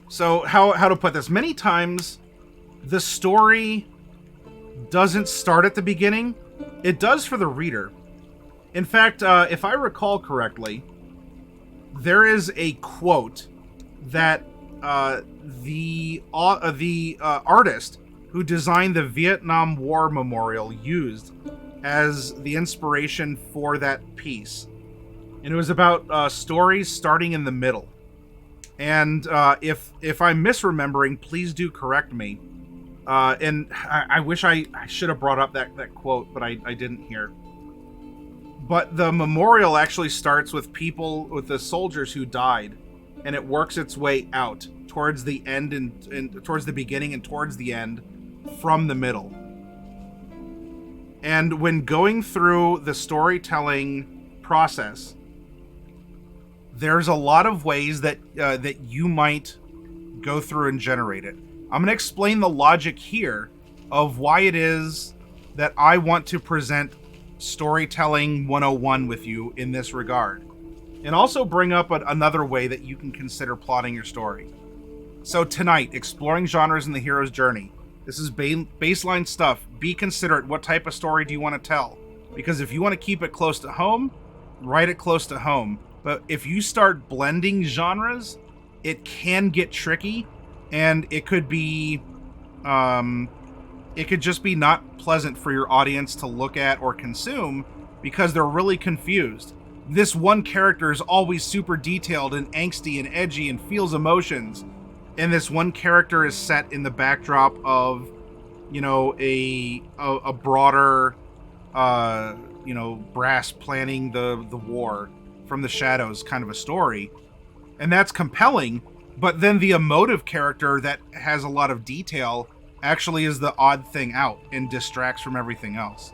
So how to put this? Many times the story doesn't start at the beginning. It does for the reader. In fact, if I recall correctly, there is a quote that the artist who designed the Vietnam War Memorial used as the inspiration for that piece. And it was about stories starting in the middle. And if I'm misremembering, please do correct me. And I wish I should have brought up that quote, but I didn't hear. But the memorial actually starts with the soldiers who died, and it works its way out towards the end and towards the beginning and towards the end from the middle. And when going through the storytelling process, there's a lot of ways that you might go through and generate it. I'm going to explain the logic here of why it is that I want to present Storytelling 101 with you in this regard, and also bring up another way that you can consider plotting your story. So tonight, exploring genres in the hero's journey. This is baseline stuff. Be considerate. What type of story do you want to tell? Because if you want to keep it close to home, write it close to home. But if you start blending genres, it can get tricky, and it could be it could just be not pleasant for your audience to look at or consume because they're really confused. This one character is always super detailed and angsty and edgy and feels emotions, and this one character is set in the backdrop of, a broader, brass planning the war from the shadows kind of a story, and that's compelling. But then the emotive character that has a lot of detail actually is the odd thing out and distracts from everything else.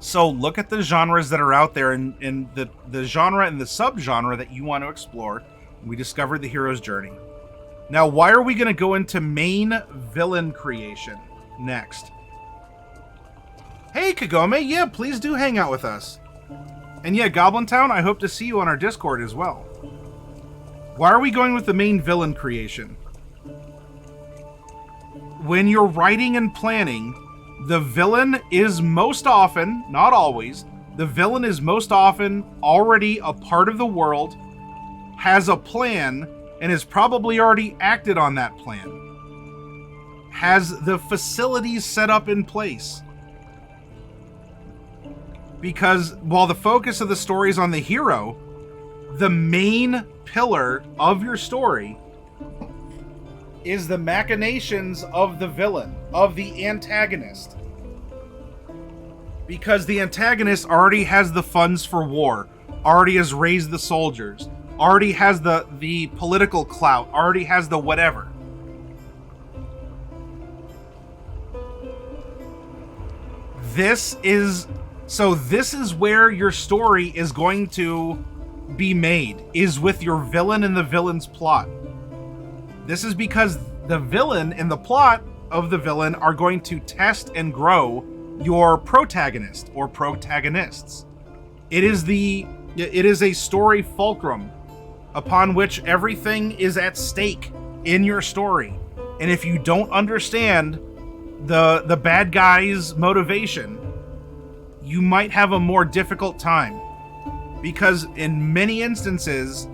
So look at the genres that are out there and the genre and the subgenre that you want to explore. We discovered the hero's journey. Now, why are we going to go into main villain creation next? Hey, Kagome, yeah, please do hang out with us. And yeah, Goblin Town, I hope to see you on our Discord as well. Why are we going with the main villain creation? When you're writing and planning, the villain is most often, not always, the villain is most often already a part of the world, has a plan, and has probably already acted on that plan. Has the facilities set up in place. Because while the focus of the story is on the hero, the main pillar of your story is the machinations of the villain, of the antagonist. Because the antagonist already has the funds for war, already has raised the soldiers, already has the political clout, already has the whatever. This is where your story is going to be made, is with your villain and the villain's plot. This is because the villain and the plot of the villain are going to test and grow your protagonist or protagonists. It is a story fulcrum upon which everything is at stake in your story. And if you don't understand the bad guy's motivation, you might have a more difficult time. Because in many instances,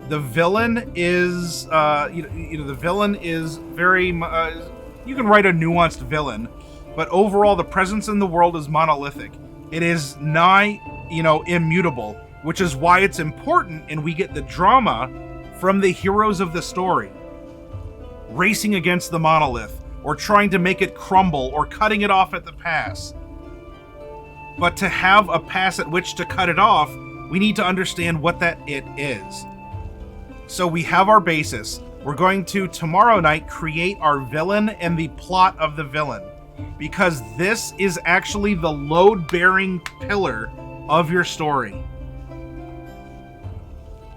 the villain is, the villain is very, you can write a nuanced villain, but overall the presence in the world is monolithic. It is nigh, immutable, which is why it's important, and we get the drama from the heroes of the story. Racing against the monolith, or trying to make it crumble, or cutting it off at the pass. But to have a pass at which to cut it off, we need to understand what that it is. So we have our basis. We're going to, tomorrow night, create our villain and the plot of the villain. Because this is actually the load-bearing pillar of your story.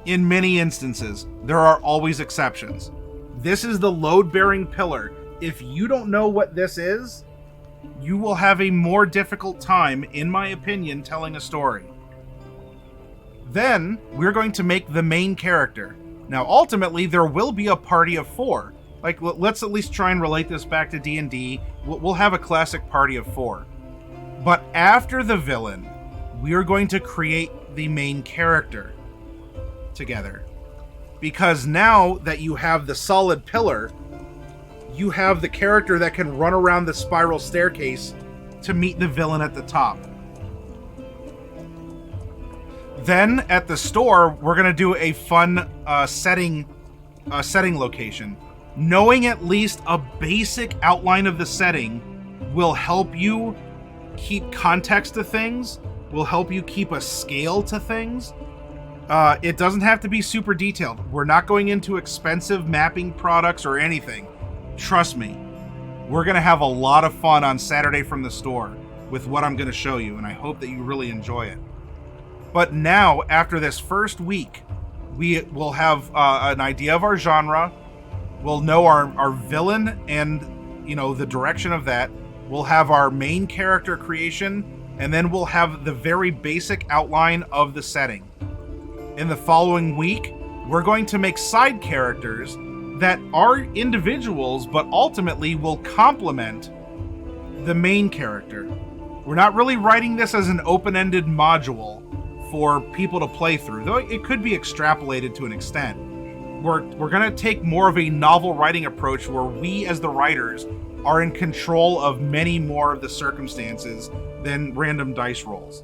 In many instances, there are always exceptions. This is the load-bearing pillar. If you don't know what this is, you will have a more difficult time, in my opinion, telling a story. Then, we're going to make the main character. Now, ultimately, there will be a party of 4. Like, let's at least try and relate this back to D&D. We'll have a classic party of 4. But after the villain, we are going to create the main character together. Because now that you have the solid pillar, you have the character that can run around the spiral staircase to meet the villain at the top. Then at the store, we're going to do a fun setting location. Knowing at least a basic outline of the setting will help you keep context to things, will help you keep a scale to things. It doesn't have to be super detailed. We're not going into expensive mapping products or anything. Trust me, we're going to have a lot of fun on Saturday from the store with what I'm going to show you, and I hope that you really enjoy it. But now, after this first week, we will have an idea of our genre. We'll know our villain and, the direction of that. We'll have our main character creation, and then we'll have the very basic outline of the setting. In the following week, we're going to make side characters that are individuals, but ultimately will complement the main character. We're not really writing this as an open-ended module for people to play through, though it could be extrapolated to an extent. We're going to take more of a novel writing approach where we, as the writers, are in control of many more of the circumstances than random dice rolls.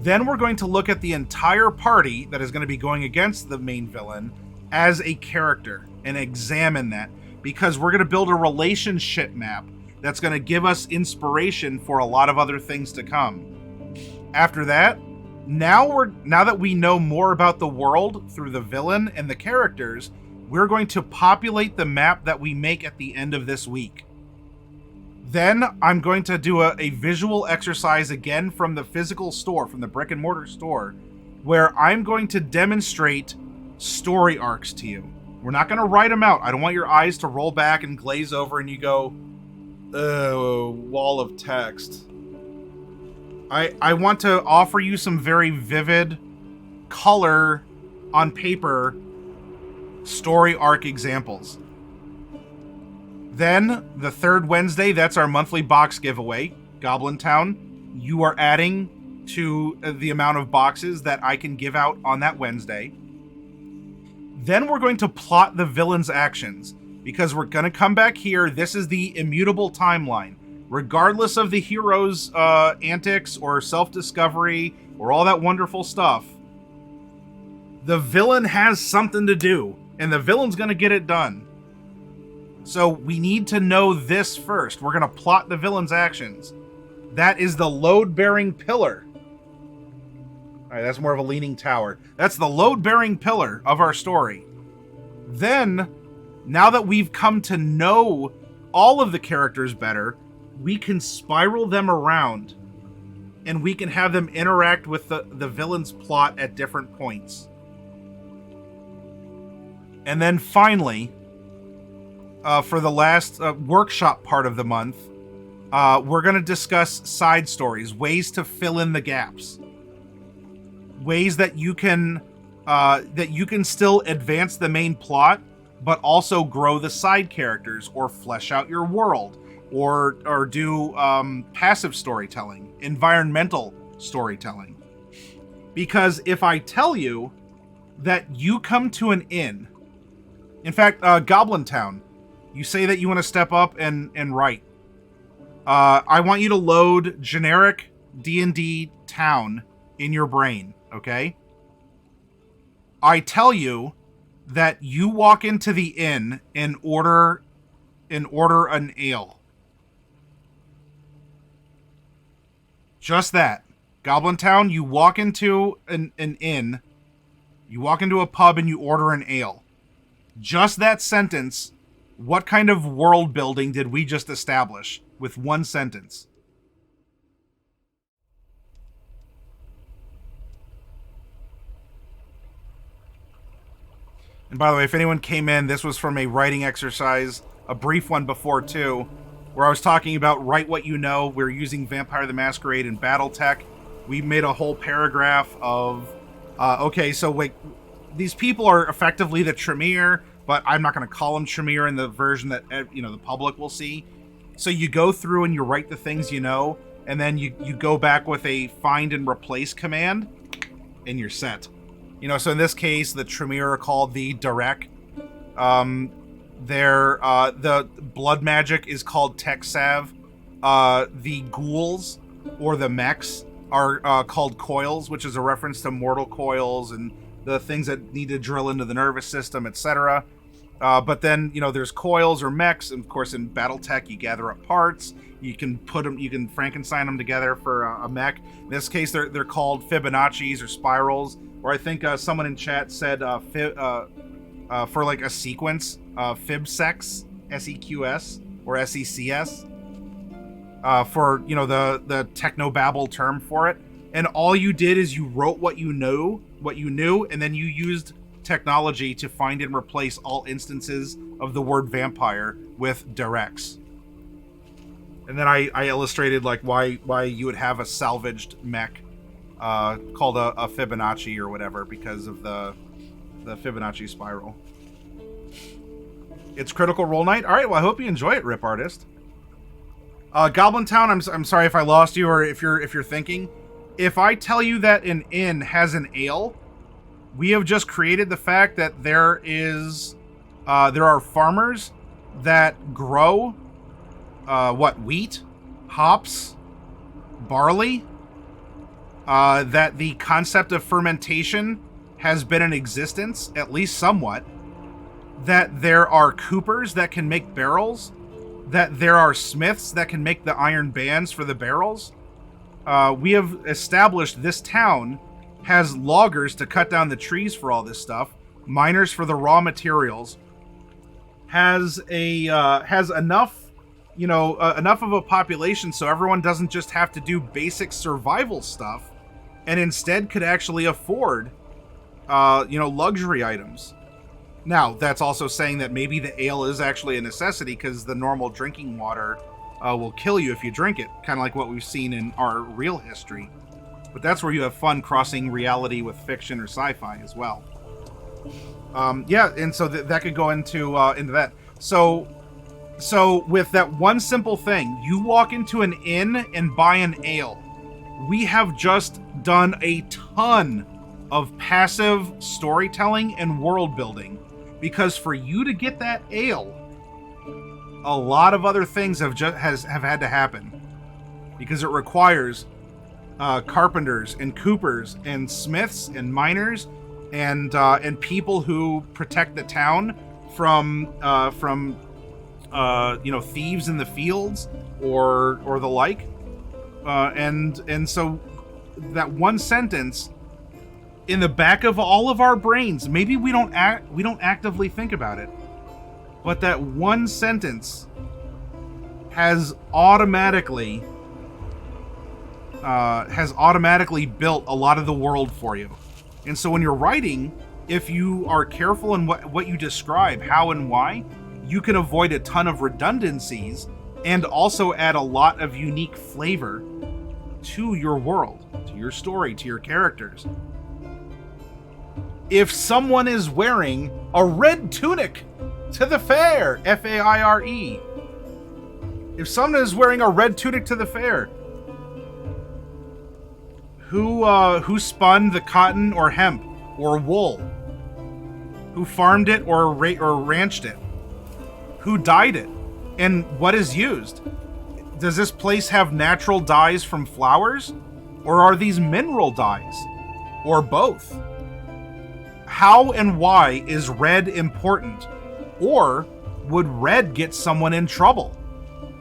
Then we're going to look at the entire party that is going to be going against the main villain as a character and examine that, because we're going to build a relationship map that's going to give us inspiration for a lot of other things to come. After that, now that we know more about the world through the villain and the characters, we're going to populate the map that we make at the end of this week. Then I'm going to do a visual exercise again from the physical store, from the brick and mortar store, where I'm going to demonstrate story arcs to you. We're not going to write them out. I don't want your eyes to roll back and glaze over and you go, oh, wall of text. I want to offer you some very vivid color on paper story arc examples. Then, the third Wednesday, that's our monthly box giveaway. Goblin Town, you are adding to the amount of boxes that I can give out on that Wednesday. Then we're going to plot the villain's actions, because we're going to come back here. This is the immutable timeline. Regardless of the hero's antics or self-discovery or all that wonderful stuff, the villain has something to do, and the villain's going to get it done. So we need to know this first. We're going to plot the villain's actions. That is the load-bearing pillar. All right, that's more of a leaning tower. That's the load-bearing pillar of our story. Then, now that we've come to know all of the characters better, we can spiral them around, and we can have them interact with the villain's plot at different points. And then finally, for the last workshop part of the month, we're going to discuss side stories, ways to fill in the gaps, ways that you can still advance the main plot, but also grow the side characters or flesh out your world, or do passive storytelling, environmental storytelling. Because if I tell you that you come to an inn, in fact, Goblin Town, you say that you want to step up and write. I want you to load generic D&D town in your brain, okay? I tell you that you walk into the inn and order an ale. Just that. Goblin Town, you walk into an inn, you walk into a pub and you order an ale. Just that sentence, what kind of world building did we just establish with one sentence? And by the way, if anyone came in, this was from a writing exercise, a brief one before too, where I was talking about write what you know. We're using Vampire the Masquerade and Battletech. We made a whole paragraph of, okay, so wait, these people are effectively the Tremere, but I'm not going to call them Tremere in the version that the public will see. So you go through and you write the things you know, and then you go back with a find and replace command, and you're set. So in this case, the Tremere are called the Direk. The blood magic is called Texav. The ghouls, or the mechs, are called coils, which is a reference to mortal coils and the things that need to drill into the nervous system, etc. But then, there's coils or mechs, and of course in BattleTech you gather up parts. You can Frankenstein them together for a mech. In this case, they're called Fibonacci's or spirals, or I think someone in chat said for like a sequence, Fibsex, SEQS, or SECS, for, the technobabble term for it. And all you did is you wrote what you knew, and then you used technology to find and replace all instances of the word vampire with directs. And then I illustrated like why you would have a salvaged mech called a Fibonacci or whatever, because of the Fibonacci spiral. It's Critical Role Night. All right, well, I hope you enjoy it, Rip Artist. Goblin Town, I'm sorry if I lost you, or if you're thinking. If I tell you that an inn has an ale, we have just created the fact that there are farmers that grow wheat, hops, barley. That the concept of fermentation has been in existence, at least somewhat. That there are coopers that can make barrels. That there are smiths that can make the iron bands for the barrels. We have established this town has loggers to cut down the trees for all this stuff, miners for the raw materials, has enough, enough of a population so everyone doesn't just have to do basic survival stuff, and instead could actually afford, luxury items. Now, that's also saying that maybe the ale is actually a necessity, because the normal drinking water will kill you if you drink it, kind of like what we've seen in our real history. But that's where you have fun crossing reality with fiction or sci-fi as well. Yeah, and so that could go into that. So with that one simple thing, you walk into an inn and buy an ale. We have just done a ton of passive storytelling and world building, because for you to get that ale, a lot of other things have had to happen, because it requires carpenters and coopers and smiths and miners and people who protect the town from thieves in the fields or the like, and so that one sentence in the back of all of our brains, maybe we don't actively think about it, but that one sentence has automatically built a lot of the world for you. And so when you're writing, if you are careful in what you describe, how and why, you can avoid a ton of redundancies and also add a lot of unique flavor to your world, to your story, to your characters. If someone is wearing a red tunic to the fair, F-A-I-R-E. If someone is wearing a red tunic to the fair, who spun the cotton or hemp or wool? Who farmed it or ranched it? Who dyed it? And what is used? Does this place have natural dyes from flowers? Or are these mineral dyes? Or both? How and why is red important? Or would red get someone in trouble?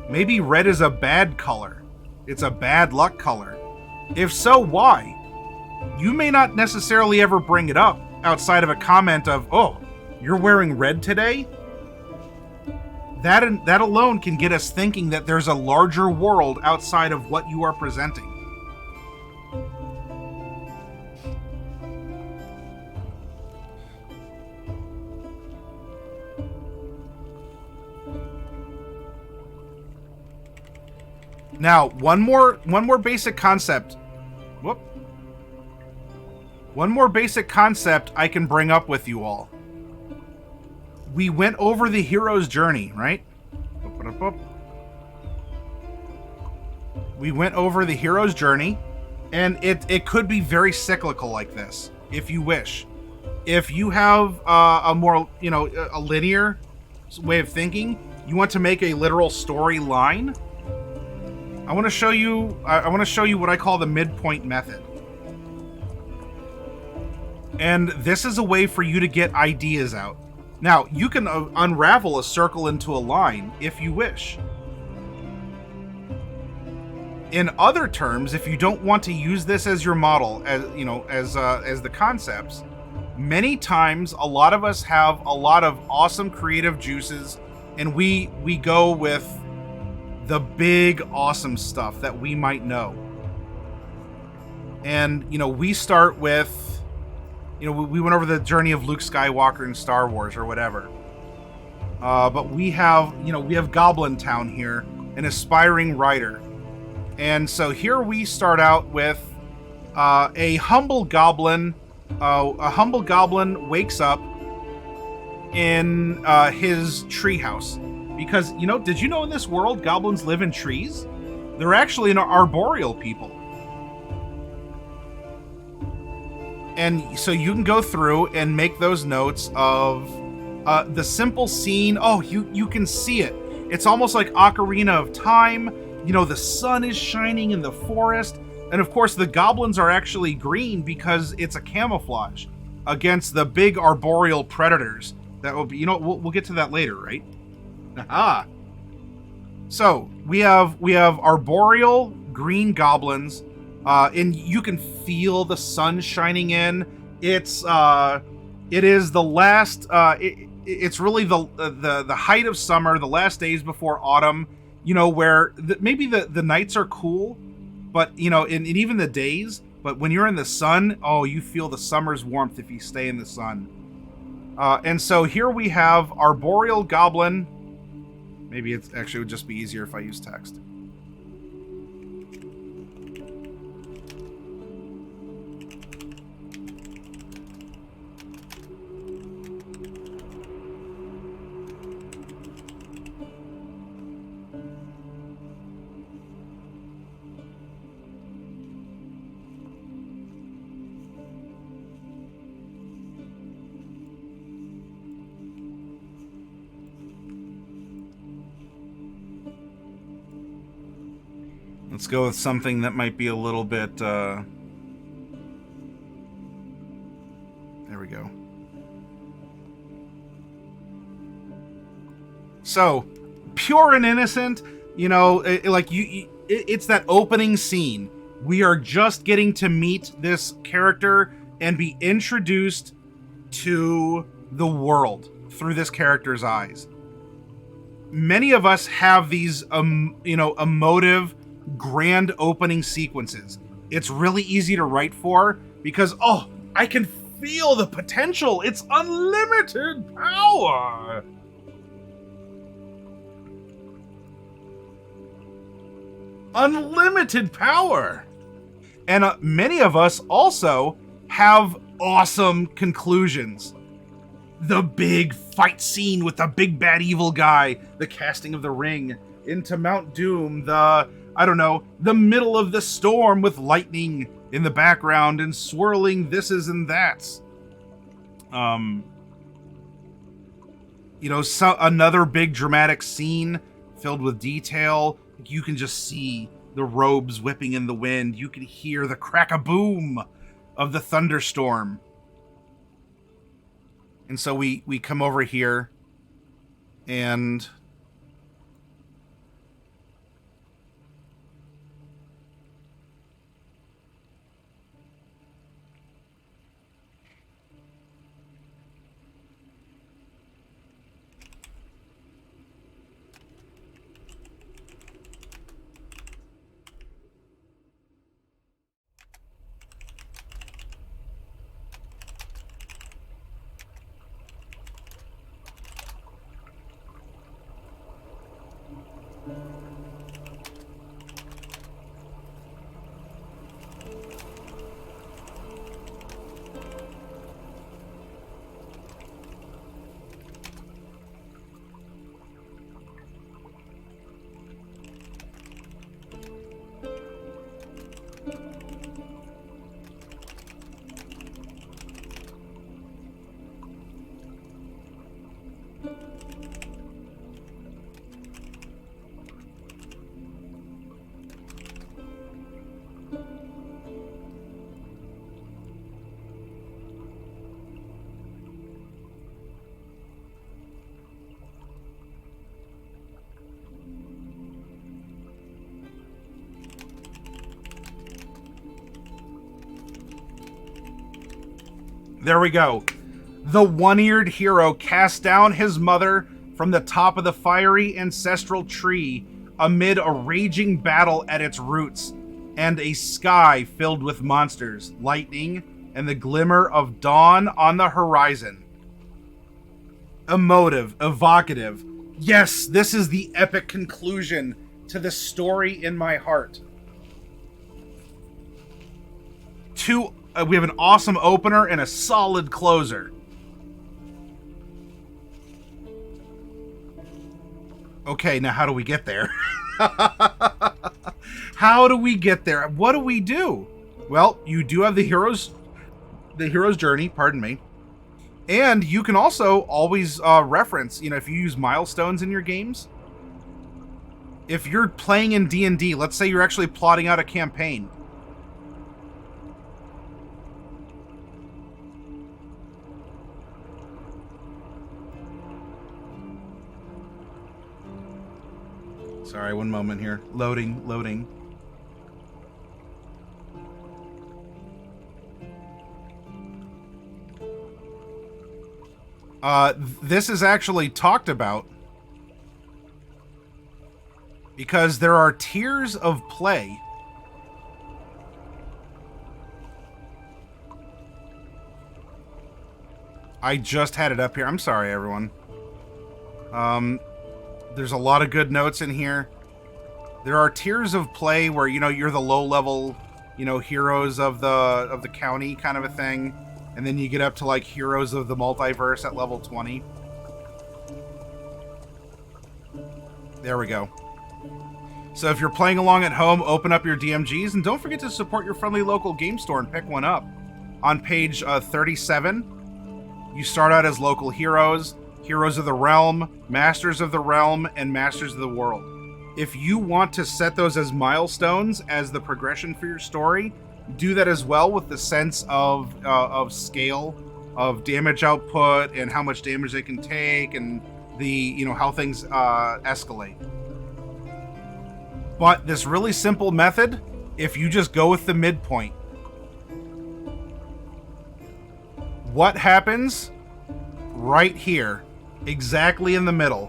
Maybe red is a bad color. It's a bad luck color. If so, why? You may not necessarily ever bring it up outside of a comment of, "Oh, you're wearing red today?" That alone can get us thinking that there's a larger world outside of what you are presenting. Now, one more basic concept. Whoop. One more basic concept I can bring up with you all. We went over the hero's journey, right? We went over the hero's journey, and it could be very cyclical like this, if you wish. If you have a more, a linear way of thinking, you want to make a literal storyline, I want to show you what I call the midpoint method. And this is a way for you to get ideas out. Now, you can unravel a circle into a line if you wish. In other terms, if you don't want to use this as your model, as the concepts, many times a lot of us have a lot of awesome creative juices, and we go with the big awesome stuff that we might know. And we start with, we went over the journey of Luke Skywalker in Star Wars or whatever. But we have Goblin Town here, an aspiring writer. And so here we start out with a humble goblin. A humble goblin wakes up in his treehouse. Because, did you know in this world goblins live in trees? They're actually an arboreal people. And so you can go through and make those notes of the simple scene. Oh, you can see it. It's almost like Ocarina of Time. The sun is shining in the forest. And of course, the goblins are actually green because it's a camouflage against the big arboreal predators. That will be, we'll get to that later, right? Aha. So we have arboreal green goblins. And you can feel the sun shining in. It is the last. It's really the height of summer, the last days before autumn. Where maybe the nights are cool, but and even the days. But when you're in the sun, oh, you feel the summer's warmth if you stay in the sun. And so here we have arboreal goblin. Maybe it actually would just be easier if I use text. Let's go with something that might be a little bit, there we go. So, pure and innocent, it's that opening scene. We are just getting to meet this character and be introduced to the world through this character's eyes. Many of us have these, emotive, grand opening sequences. It's really easy to write for because, I can feel the potential. It's unlimited power. Unlimited power. And many of us also have awesome conclusions. The big fight scene with the big bad evil guy, the casting of the ring into Mount Doom, the middle of the storm with lightning in the background and swirling thises and that's. Another big dramatic scene filled with detail. You can just see the robes whipping in the wind. You can hear the crack-a-boom of the thunderstorm. And so we come over here and There we go. The one-eared hero cast down his mother from the top of the fiery ancestral tree amid a raging battle at its roots and a sky filled with monsters, lightning, and the glimmer of dawn on the horizon. Emotive, evocative. Yes, this is the epic conclusion to the story in my heart. We have an awesome opener and a solid closer. Okay, now how do we get there? How do we get there? What do we do? Well, you do have the hero's journey, pardon me. And you can also always reference, if you use milestones in your games. If you're playing in D&D, let's say you're actually plotting out a campaign. Sorry, one moment here. Loading. This is actually talked about because there are tiers of play. I just had it up here. I'm sorry, everyone. There's a lot of good notes in here. There are tiers of play where, you're the low-level, heroes of the county kind of a thing. And then you get up to, like, heroes of the multiverse at level 20. There we go. So if you're playing along at home, open up your DMGs. And don't forget to support your friendly local game store and pick one up. On page 37, you start out as local heroes. Heroes of the Realm, Masters of the Realm, and Masters of the World. If you want to set those as milestones as the progression for your story, do that as well with the sense of scale, of damage output, and how much damage they can take, and the how things escalate. But this really simple method, if you just go with the midpoint, what happens right here? Exactly in the middle.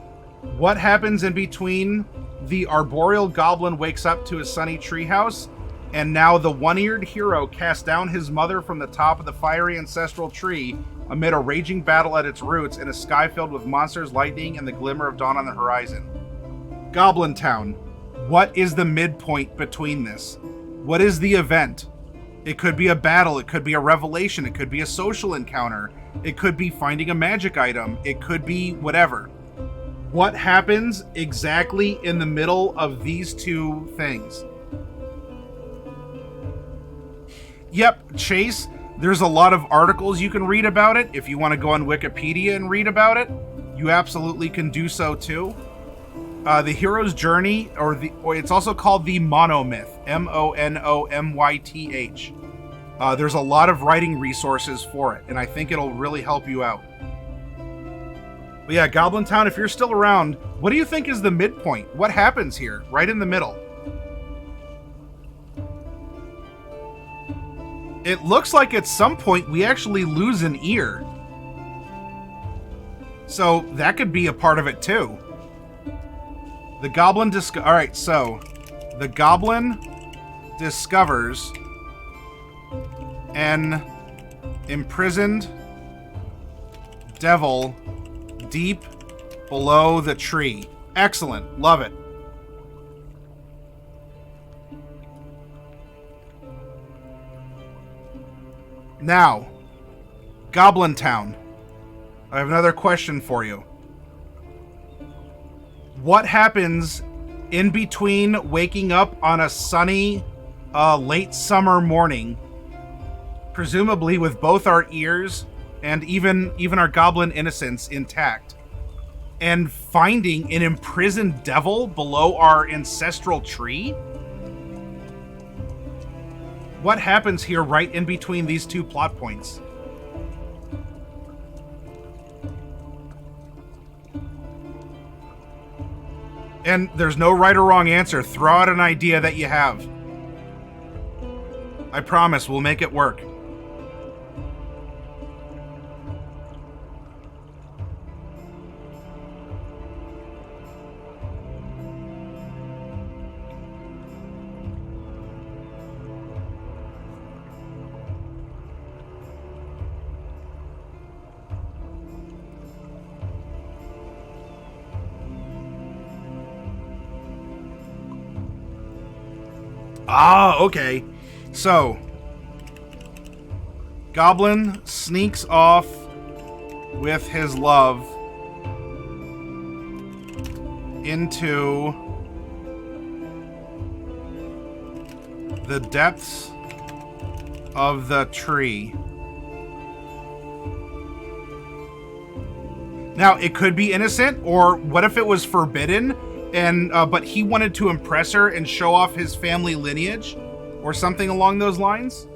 What happens in between the arboreal goblin wakes up to his sunny treehouse, and now the one-eared hero casts down his mother from the top of the fiery ancestral tree amid a raging battle at its roots in a sky filled with monsters, lightning, and the glimmer of dawn on the horizon. Goblin Town. What is the midpoint between this? What is the event? It could be a battle, it could be a revelation, it could be a social encounter, it could be finding a magic item, it could be whatever. What happens exactly in the middle of these two things? Yep, Chase, there's a lot of articles you can read about it. If you want to go on Wikipedia and read about it, you absolutely can do so too. The hero's journey, or it's also called the monomyth, Monomyth. There's a lot of writing resources for it, and I think it'll really help you out. But yeah, Goblin Town, if you're still around, what do you think is the midpoint? What happens here, right in the middle? It looks like at some point we actually lose an ear. So that could be a part of it too. The goblin Alright, so the goblin discovers an imprisoned devil deep below the tree. Excellent. Love it. Now, Goblin Town. I have another question for you. What happens in between waking up on a sunny, late summer morning, presumably with both our ears and even our goblin innocence intact, and finding an imprisoned devil below our ancestral tree? What happens here right in between these two plot points? And there's no right or wrong answer. Throw out an idea that you have. I promise we'll make it work. Ah, okay. So, Goblin sneaks off with his love into the depths of the tree. Now, it could be innocent, or what if it was forbidden, and but he wanted to impress her and show off his family lineage, or something along those lines?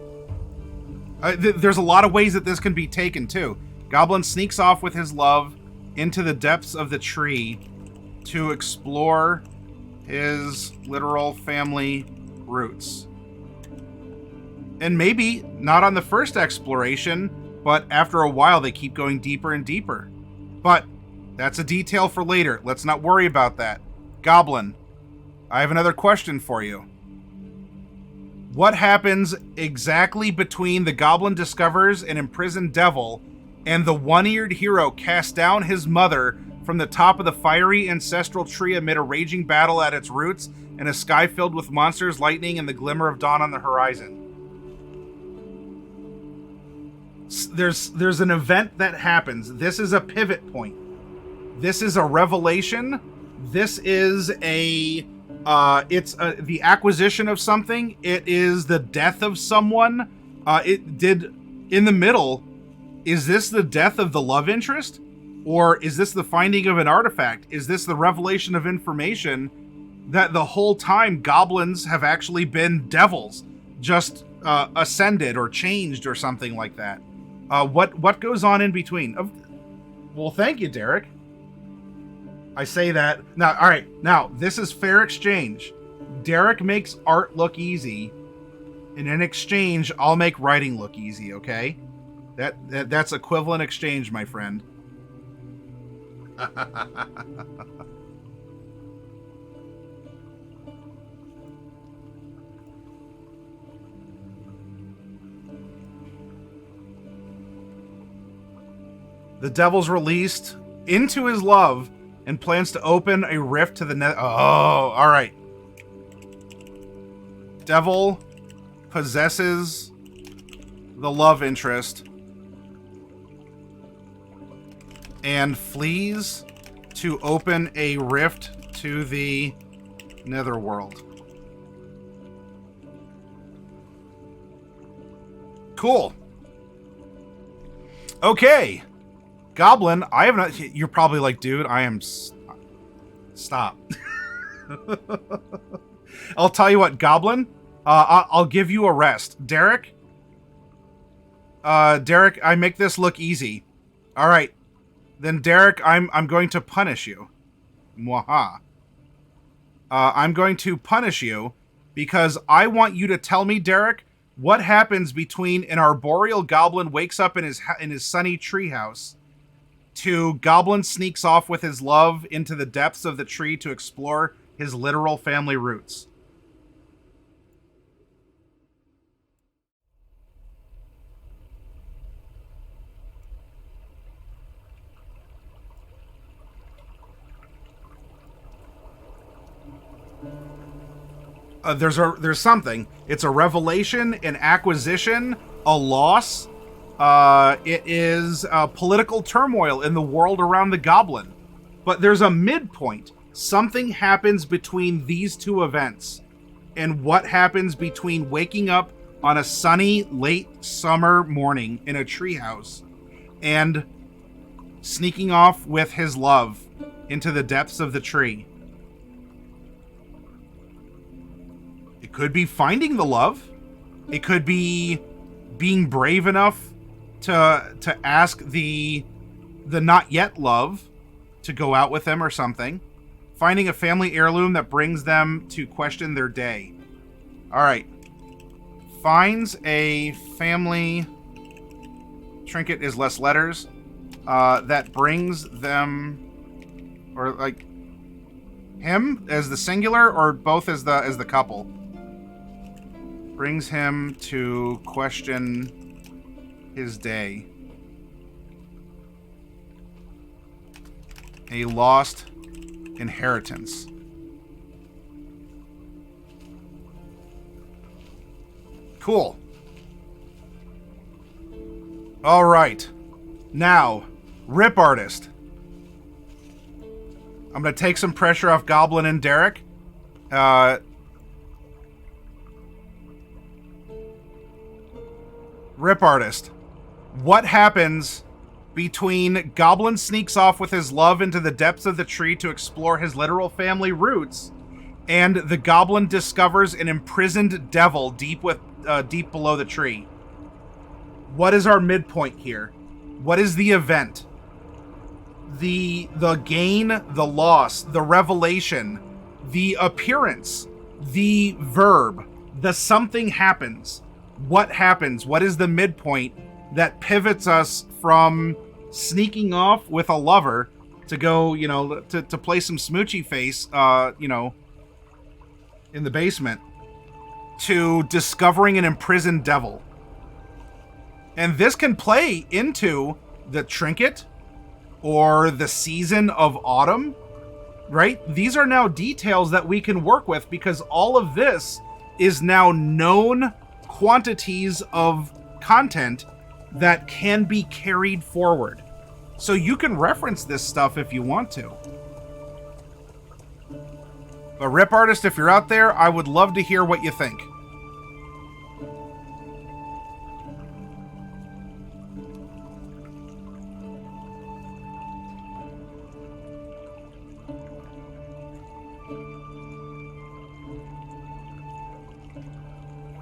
There's a lot of ways that this can be taken, too. Goblin sneaks off with his love into the depths of the tree to explore his literal family roots. And maybe not on the first exploration, but after a while they keep going deeper and deeper. But that's a detail for later. Let's not worry about that. Goblin, I have another question for you. What happens exactly between the goblin discovers an imprisoned devil and the one-eared hero casts down his mother from the top of the fiery ancestral tree amid a raging battle at its roots and a sky filled with monsters, lightning, and the glimmer of dawn on the horizon? There's an event that happens. This is a pivot point. This is a revelation. This is the acquisition of something. It is the death of someone. In the middle, is this the death of the love interest? Or is this the finding of an artifact? Is this the revelation of information that the whole time goblins have actually been devils, just ascended or changed or something like that? What goes on in between? Well, thank you, Derek. I say that. Now, all right. Now, this is fair exchange. Derek makes art look easy, and in exchange, I'll make writing look easy, okay? That's equivalent exchange, my friend. The devil's released into his love and plans to open a rift to the nether. Oh, all right. Devil possesses the love interest and flees to open a rift to the netherworld. Cool. Okay. Goblin, I have not... You're probably like, dude, I am... Stop. I'll tell you what, Goblin, I'll give you a rest. Derek, I make this look easy. All right. Then, Derek, I'm going to punish you. Mwaha. I'm going to punish you because I want you to tell me, Derek, what happens between an arboreal goblin wakes up in his sunny treehouse to Goblin sneaks off with his love into the depths of the tree to explore his literal family roots. There's something. It's a revelation, an acquisition, a loss. It is political turmoil in the world around the goblin. But there's a midpoint. Something happens between these two events. And what happens between waking up on a sunny, late summer morning in a treehouse and sneaking off with his love into the depths of the tree. It could be finding the love. It could be being brave enough to ask the not yet love to go out with them or something. Finding a family heirloom that brings them to question their day. All right. Finds a family trinket is less letters that brings them, or like him as the singular or both as the couple. Brings him to question his day. A lost inheritance. Cool. All right. Now, Rip Artist. I'm going to take some pressure off Goblin and Derek. Rip Artist. What happens between Goblin sneaks off with his love into the depths of the tree to explore his literal family roots, and the Goblin discovers an imprisoned devil deep below the tree? What is our midpoint here? What is the event? The gain, the loss, the revelation, the appearance, the verb, the something happens. What happens? What is the midpoint that pivots us from sneaking off with a lover to go, to play some smoochy face, in the basement, to discovering an imprisoned devil? And this can play into the trinket or the season of autumn, right? These are now details that we can work with because all of this is now known quantities of content that can be carried forward. So you can reference this stuff if you want to. But Rip Artist, if you're out there, I would love to hear what you think.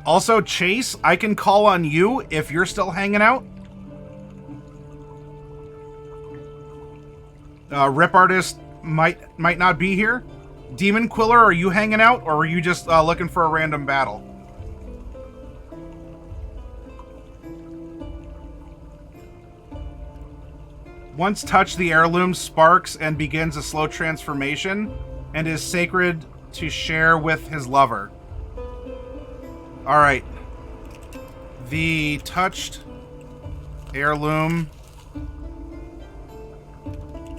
Also, Chase, I can call on you if you're still hanging out. Rip Artist might not be here. Demon Quiller, are you hanging out, or are you just looking for a random battle? Once touched, the heirloom sparks and begins a slow transformation, and is sacred to share with his lover. Alright. The touched heirloom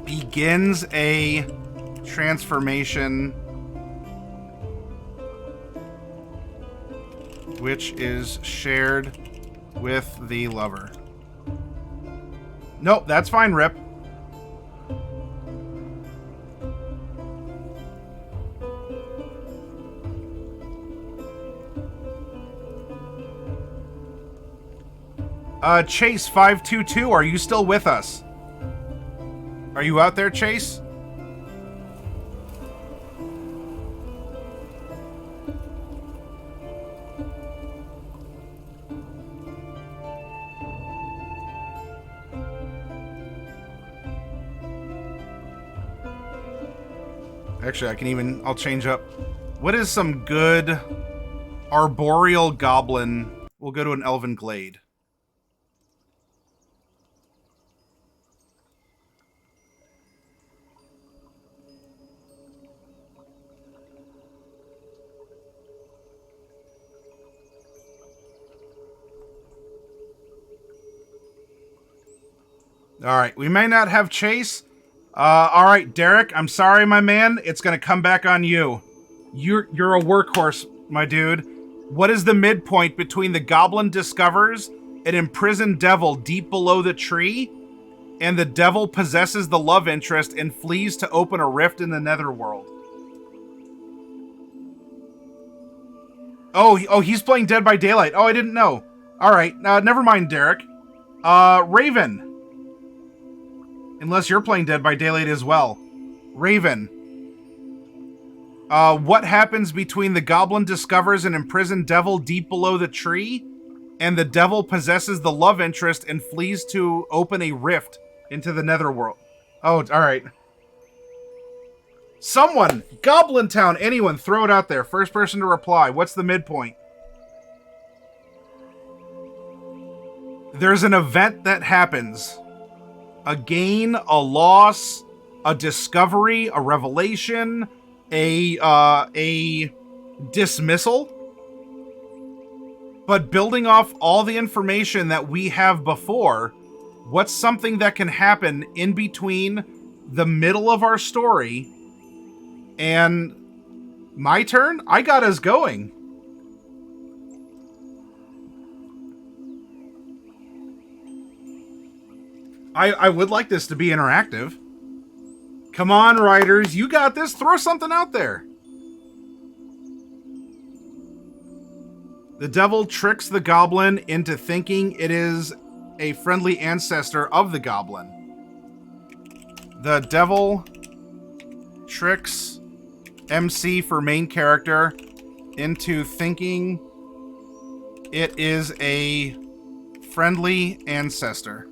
begins a transformation which is shared with the lover. Nope, that's fine, Rip. Chase 522, are you still with us? Are you out there, Chase? Actually, I'll change up. What is some good arboreal goblin? We'll go to an elven glade. Alright, we may not have Chase. Alright, Derek, I'm sorry, my man. It's gonna come back on you. You're a workhorse, my dude. What is the midpoint between the goblin discovers an imprisoned devil deep below the tree, and the devil possesses the love interest and flees to open a rift in the netherworld? Oh, he's playing Dead by Daylight. Oh, I didn't know. Alright, never mind, Derek. Raven. Unless you're playing Dead by Daylight as well. Raven. What happens between the goblin discovers an imprisoned devil deep below the tree, and the devil possesses the love interest and flees to open a rift into the netherworld? Oh, alright. Someone! Goblin Town! Anyone, throw it out there. First person to reply. What's the midpoint? There's an event that happens. A gain, a loss, a discovery, a revelation, a dismissal. But building off all the information that we have before, what's something that can happen in between the middle of our story and my turn? I got us going. I would like this to be interactive. Come on, writers, you got this. Throw something out there. The devil tricks the goblin into thinking it is a friendly ancestor of the goblin. The devil tricks MC for main character into thinking it is a friendly ancestor.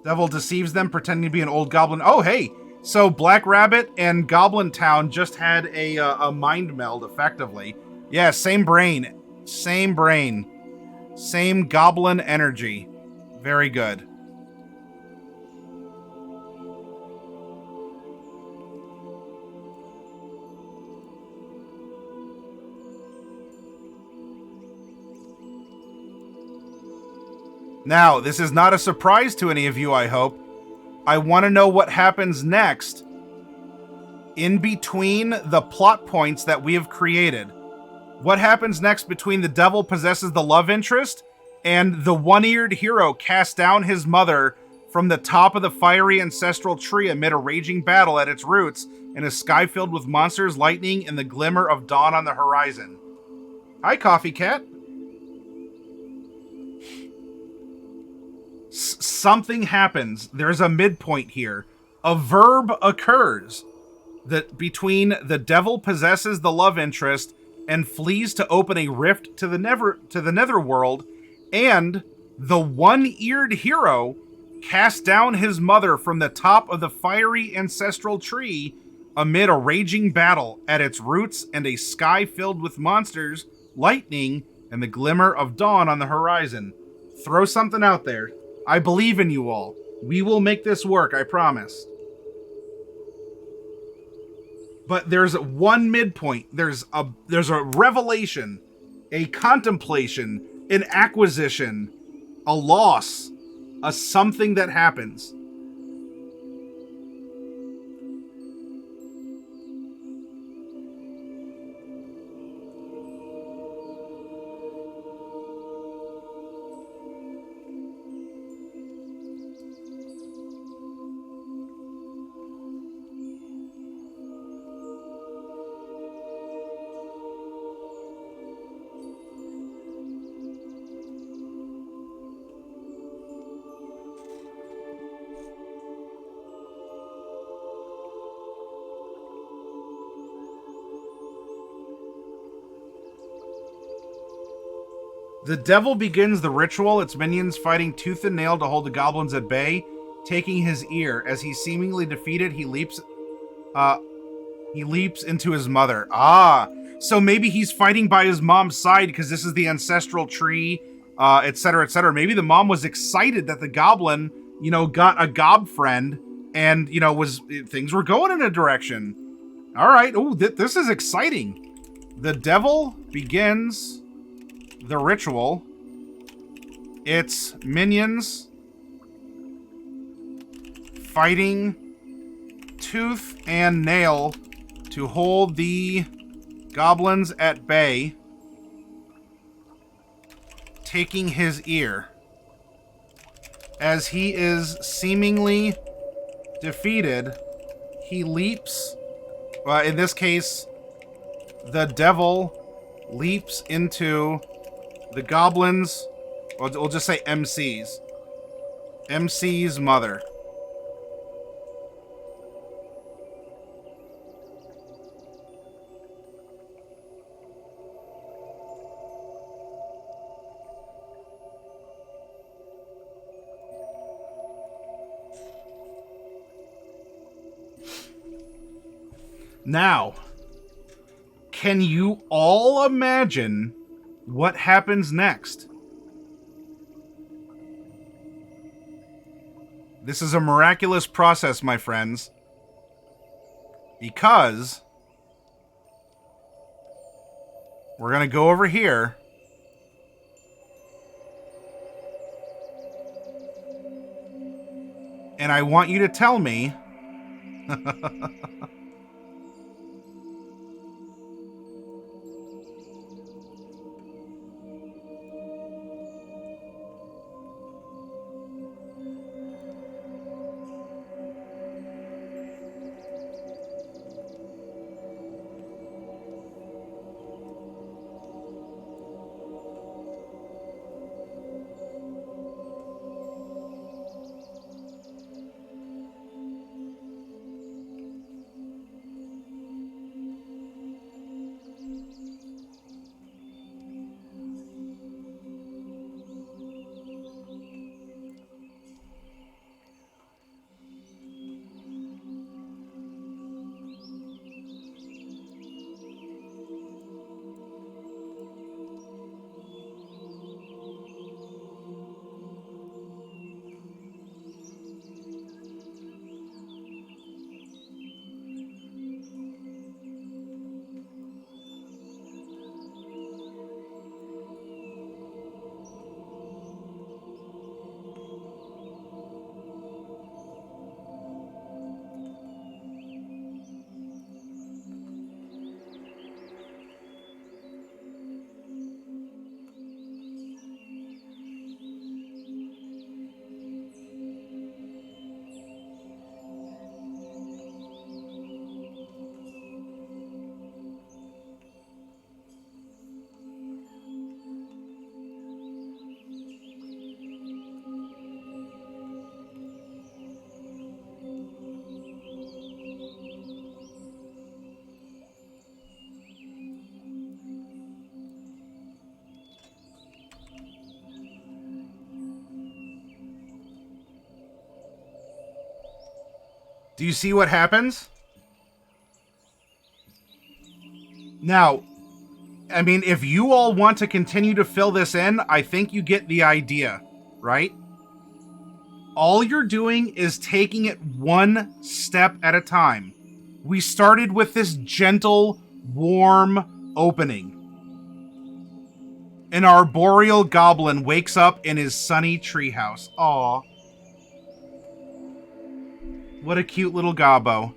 Devil deceives them, pretending to be an old goblin. Oh, hey! So Black Rabbit and Goblin Town just had a mind meld, effectively. Yeah, same brain. Same brain. Same goblin energy. Very good. Now, this is not a surprise to any of you, I hope. I want to know what happens next in between the plot points that we have created. What happens next between the devil possesses the love interest and the one-eared hero casts down his mother from the top of the fiery ancestral tree amid a raging battle at its roots in a sky filled with monsters, lightning, and the glimmer of dawn on the horizon. Hi, Coffee Cat. Something happens. There's a midpoint here. A verb occurs that between the devil possesses the love interest and flees to open a rift to the netherworld, and the one-eared hero casts down his mother from the top of the fiery ancestral tree amid a raging battle at its roots and a sky filled with monsters, lightning, and the glimmer of dawn on the horizon. Throw something out there. I believe in you all. We will make this work, I promise. But there's one midpoint. There's a revelation, a contemplation, an acquisition, a loss, a something that happens. The devil begins the ritual, its minions fighting tooth and nail to hold the goblins at bay, taking his ear. As he's seemingly defeated, he leaps into his mother. Ah, so maybe he's fighting by his mom's side because this is the ancestral tree, etc., etc. Maybe the mom was excited that the goblin, got a gob friend, and things were going in a direction. All right. Oh, this is exciting. The devil begins the ritual. Its minions fighting tooth and nail to hold the goblins at bay, taking his ear. As he is seemingly defeated, he leaps. In this case, the devil leaps into the goblins, we'll just say MC's mother. Now, can you all imagine what happens next? This is a miraculous process, my friends, because we're going to go over here and I want you to tell me Do you see what happens? Now, I mean, if you all want to continue to fill this in, I think you get the idea, right? All you're doing is taking it one step at a time. We started with this gentle, warm opening. An arboreal goblin wakes up in his sunny treehouse. Aw. What a cute little gobbo.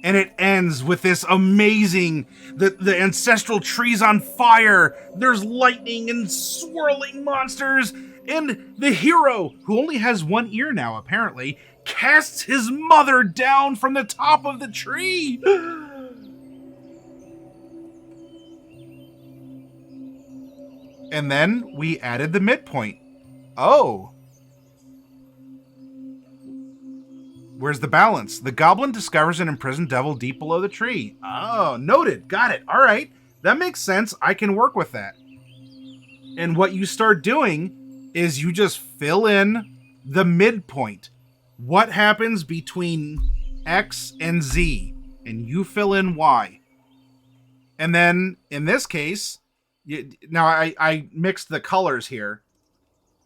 And it ends with this amazing, the ancestral tree's on fire. There's lightning and swirling monsters. And the hero, who only has one ear now, apparently, casts his mother down from the top of the tree. And then we added the midpoint. Oh. Where's the balance? The goblin discovers an imprisoned devil deep below the tree. Oh, noted. Got it. All right. That makes sense. I can work with that. And what you start doing is you just fill in the midpoint. What happens between X and Z? And you fill in Y. And then, in this case, now I mixed the colors here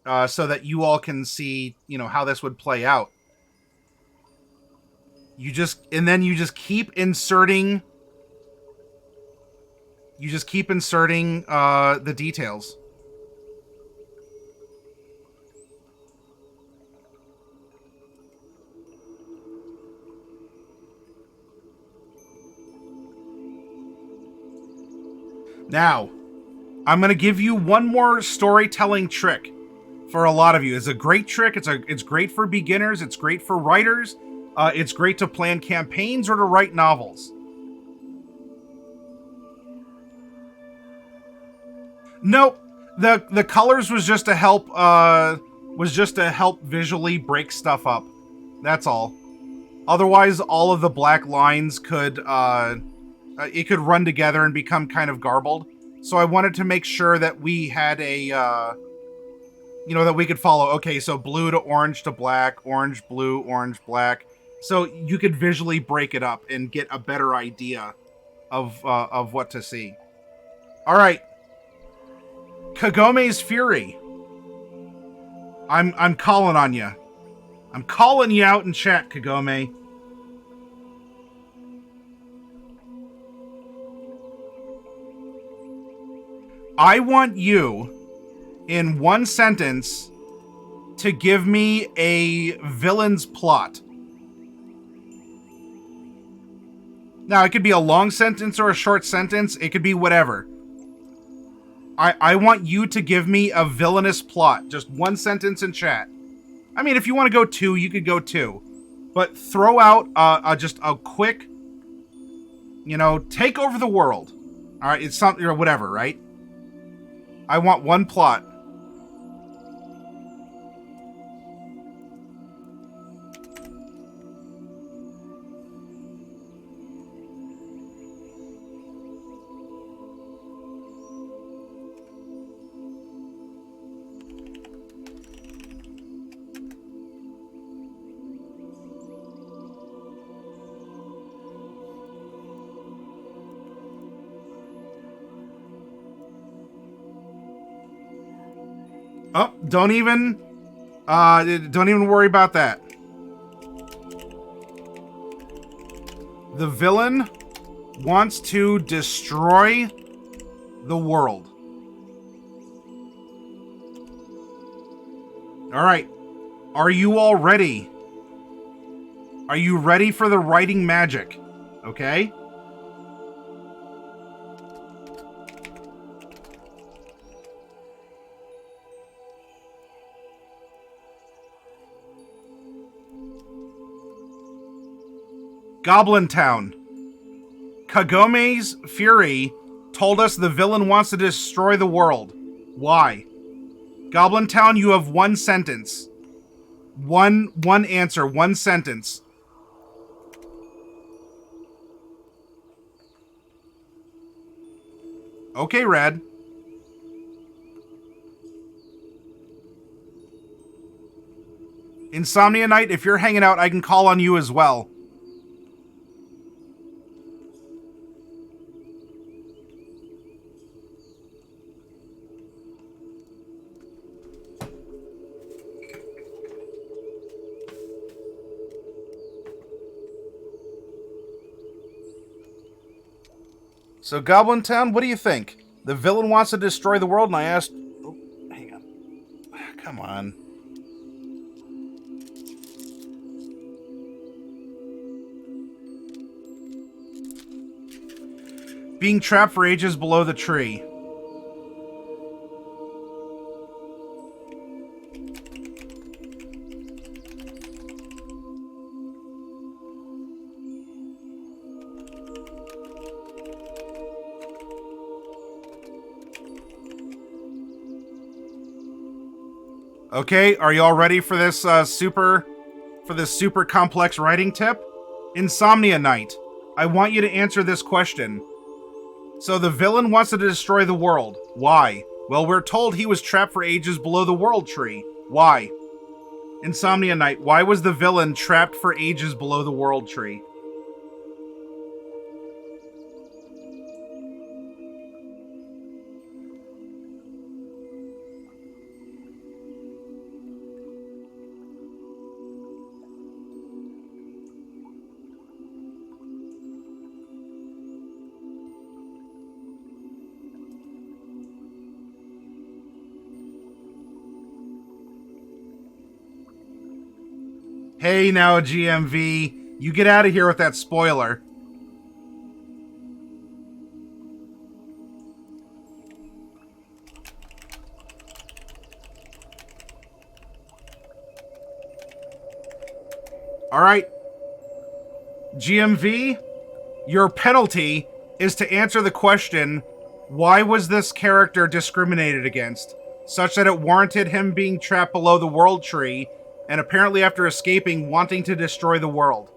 so that you all can see, how this would play out. You just keep inserting. You just keep inserting the details. Now, I'm going to give you one more storytelling trick for a lot of you. It's a great trick. It's great for beginners. It's great for writers. It's great to plan campaigns or to write novels. Nope. The colors was just to help visually break stuff up. That's all. Otherwise, all of the black lines could it could run together and become kind of garbled. So I wanted to make sure that we had a that we could follow. Okay, so blue to orange to black, orange, blue, orange, black. So you could visually break it up and get a better idea of what to see. All right, Kagome's Fury. I'm calling on you. I'm calling you out in chat, Kagome. I want you, in one sentence, to give me a villain's plot. Now, it could be a long sentence or a short sentence. It could be whatever. I want you to give me a villainous plot. Just one sentence in chat. I mean, if you want to go two, you could go two. But throw out just a quick, take over the world. All right, it's something or whatever, right? I want one plot. Oh, don't even worry about that. The villain wants to destroy the world. All right. Are you all ready? Are you ready for the writing magic? Okay? Goblin Town. Kagome's Fury told us the villain wants to destroy the world. Why? Goblin Town, you have one sentence. One answer, one sentence. Okay, Red. Insomnia Knight, if you're hanging out, I can call on you as well. So, Goblin Town, what do you think? The villain wants to destroy the world, and I asked... Oh, hang on. Come on. Being trapped for ages below the tree. Okay, are you all ready for this super complex writing tip? Insomnia Knight, I want you to answer this question. So the villain wants to destroy the world. Why? Well, we're told he was trapped for ages below the world tree. Why? Insomnia Knight, why was the villain trapped for ages below the world tree? Hey now, GMV, you get out of here with that spoiler. Alright. GMV, your penalty is to answer the question, why was this character discriminated against, such that it warranted him being trapped below the world tree, and apparently after escaping, wanting to destroy the world.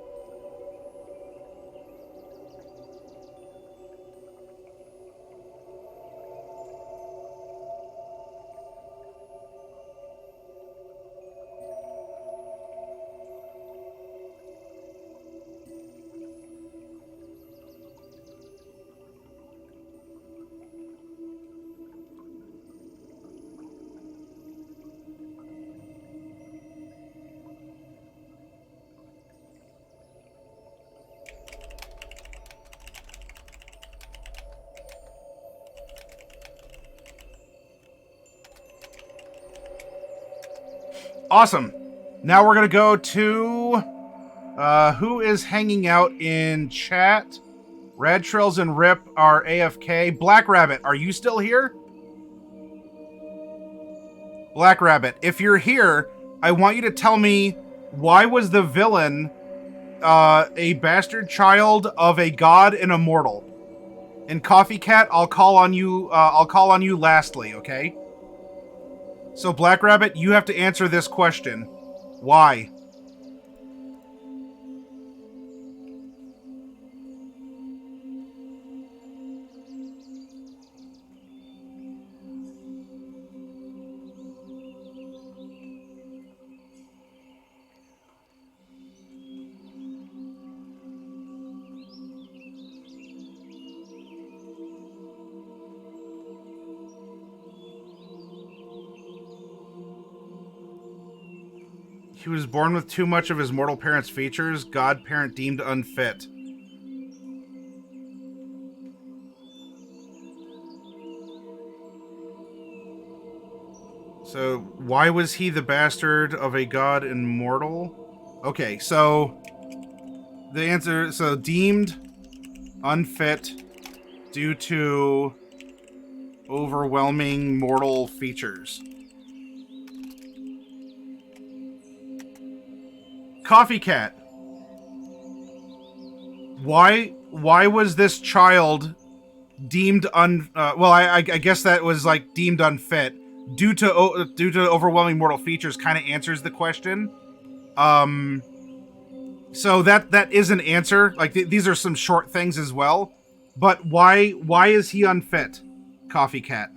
Awesome. Now we're going to go to... who is hanging out in chat? Red Trails and Rip are AFK. Black Rabbit, are you still here? Black Rabbit, if you're here, I want you to tell me, why was the villain a bastard child of a god and a mortal? And Coffee Cat, I'll call on you lastly, okay? So, Black Rabbit, you have to answer this question. Why? He was born with too much of his mortal parent's features. Godparent deemed unfit. So, why was he the bastard of a god and mortal? Okay, so... the answer... so, deemed unfit due to overwhelming mortal features. Coffee Cat. Why was this child deemed well, I guess that was like deemed unfit due to overwhelming mortal features kind of answers the question. So that is an answer. Like these are some short things as well. But why is he unfit? Coffee Cat.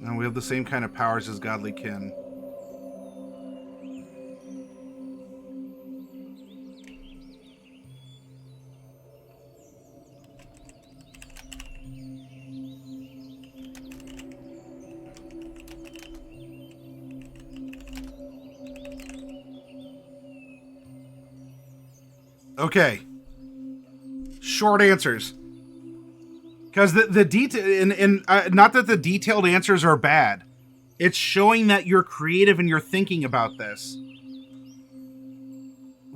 And we have the same kind of powers as godly kin. Okay. Short answers. Because the detail, and not that the detailed answers are bad. It's showing that you're creative and you're thinking about this.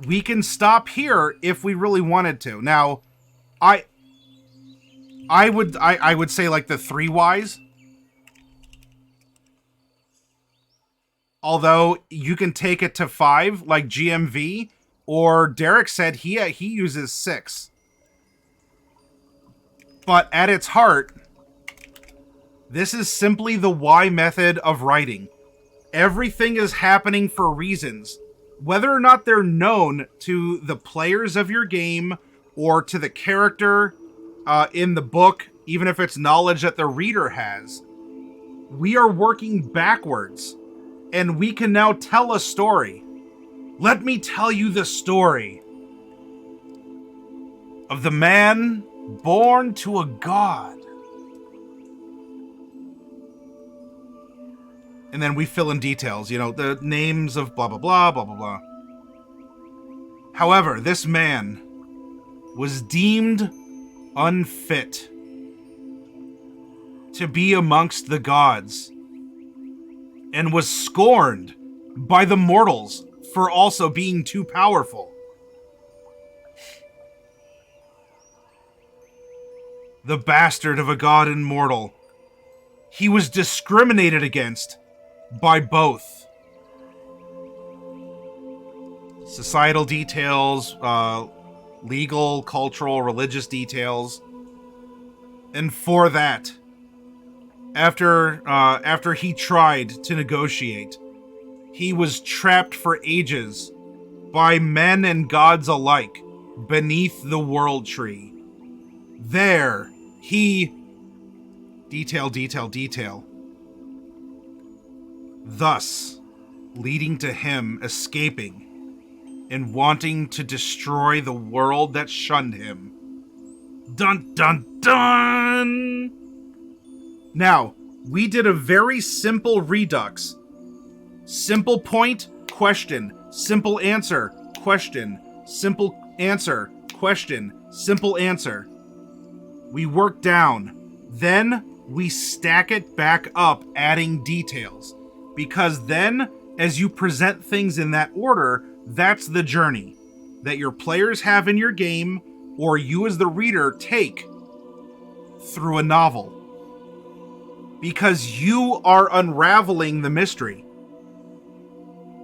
We can stop here if we really wanted to. Now, I would say like the 3 whys. Although you can take it to 5, like GMV, or Derek said he uses 6. But at its heart, this is simply the why method of writing. Everything is happening for reasons. Whether or not they're known to the players of your game or to the character in the book, even if it's knowledge that the reader has, we are working backwards. And we can now tell a story. Let me tell you the story of the man born to a god. And then we fill in details, you know, the names of blah, blah, blah, blah, blah, blah. However, this man was deemed unfit to be amongst the gods and was scorned by the mortals for also being too powerful. The bastard of a god and mortal. He was discriminated against by both. Societal details, legal, cultural, religious details. And for that, after he tried to negotiate, he was trapped for ages by men and gods alike beneath the world tree. There, he... Detail. Thus, leading to him escaping and wanting to destroy the world that shunned him. Dun dun dun! Now, we did a very simple redux. Simple point, question. Simple answer, question. Simple answer, question. Simple answer. We work down. Then we stack it back up, adding details. Because then, as you present things in that order, that's the journey that your players have in your game, or you as the reader take through a novel. Because you are unraveling the mystery.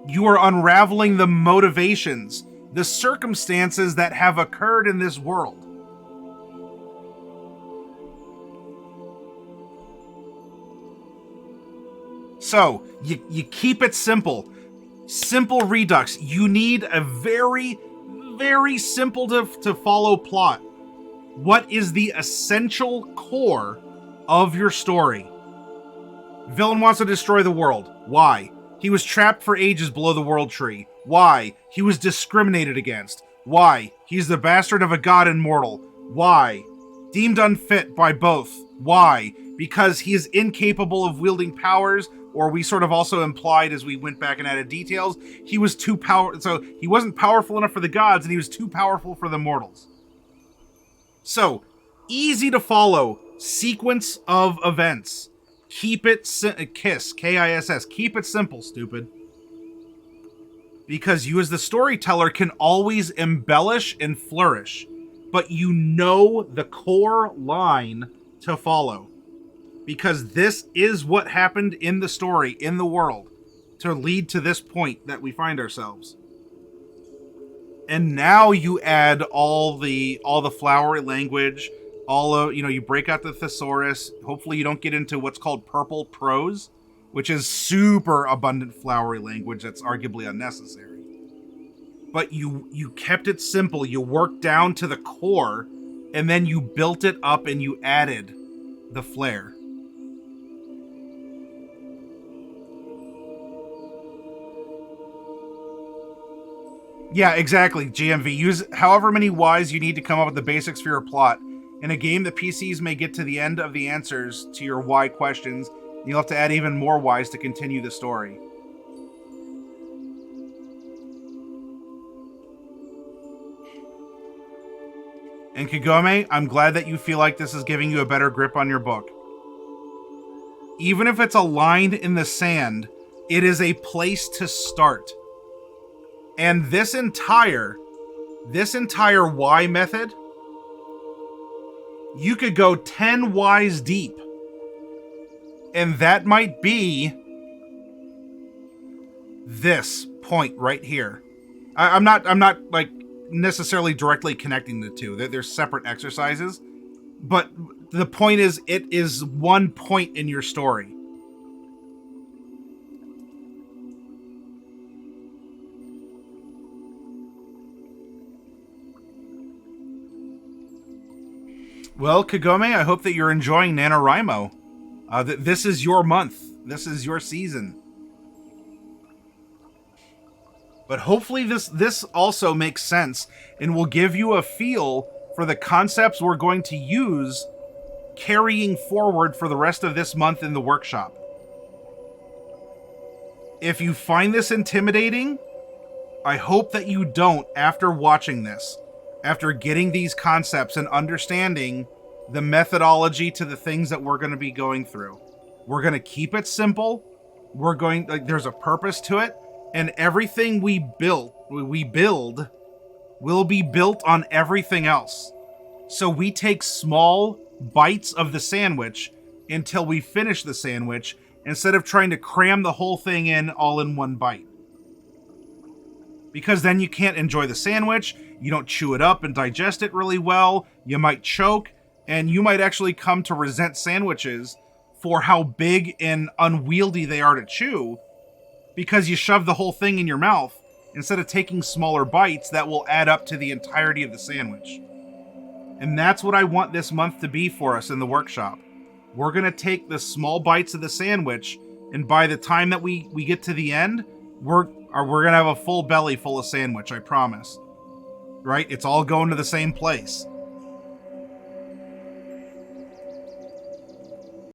You are unraveling the motivations, the circumstances that have occurred in this world. So, you keep it simple. Simple redux. You need a very, very simple to follow plot. What is the essential core of your story? Villain wants to destroy the world. Why? He was trapped for ages below the world tree. Why? He was discriminated against. Why? He's the bastard of a god and mortal. Why? Deemed unfit by both. Why? Because he is incapable of wielding powers, or we sort of also implied as we went back and added details, he was too so he wasn't powerful enough for the gods, and he was too powerful for the mortals. So, easy to follow sequence of events. Keep it KISS, K-I-S-S. Keep it simple, stupid. Because you as the storyteller can always embellish and flourish, but you know the core line to follow. Because this is what happened in the story, in the world, to lead to this point that we find ourselves. And now you add all the flowery language, you break out the thesaurus. Hopefully you don't get into what's called purple prose, which is super abundant flowery language that's arguably unnecessary. But you kept it simple. You worked down to the core, and then you built it up and you added the flair. Yeah, exactly, GMV. Use however many Ys you need to come up with the basics for your plot. In a game, the PCs may get to the end of the answers to your why questions. You'll have to add even more Ys to continue the story. And Kagome, I'm glad that you feel like this is giving you a better grip on your book. Even if it's a line in the sand, it is a place to start. And this entire Y method, you could go 10 Ys deep. And that might be this point right here. I'm not like necessarily directly connecting the two. They're separate exercises. But the point is, it is one point in your story. Well, Kagome, I hope that you're enjoying NaNoWriMo. This is your month. This is your season. But hopefully this also makes sense and will give you a feel for the concepts we're going to use carrying forward for the rest of this month in the workshop. If you find this intimidating, I hope that you don't after watching this. After getting these concepts and understanding the methodology to the things that we're going to be going through. We're going to keep it simple. There's a purpose to it. And everything we build will be built on everything else. So we take small bites of the sandwich until we finish the sandwich, instead of trying to cram the whole thing in all in one bite. Because then you can't enjoy the sandwich, you don't chew it up and digest it really well, you might choke, and you might actually come to resent sandwiches for how big and unwieldy they are to chew, because you shove the whole thing in your mouth instead of taking smaller bites that will add up to the entirety of the sandwich. And that's what I want this month to be for us in the workshop. We're going to take the small bites of the sandwich, and by the time that we get to the end, we're going to have a full belly full of sandwich, I promise. Right? It's all going to the same place.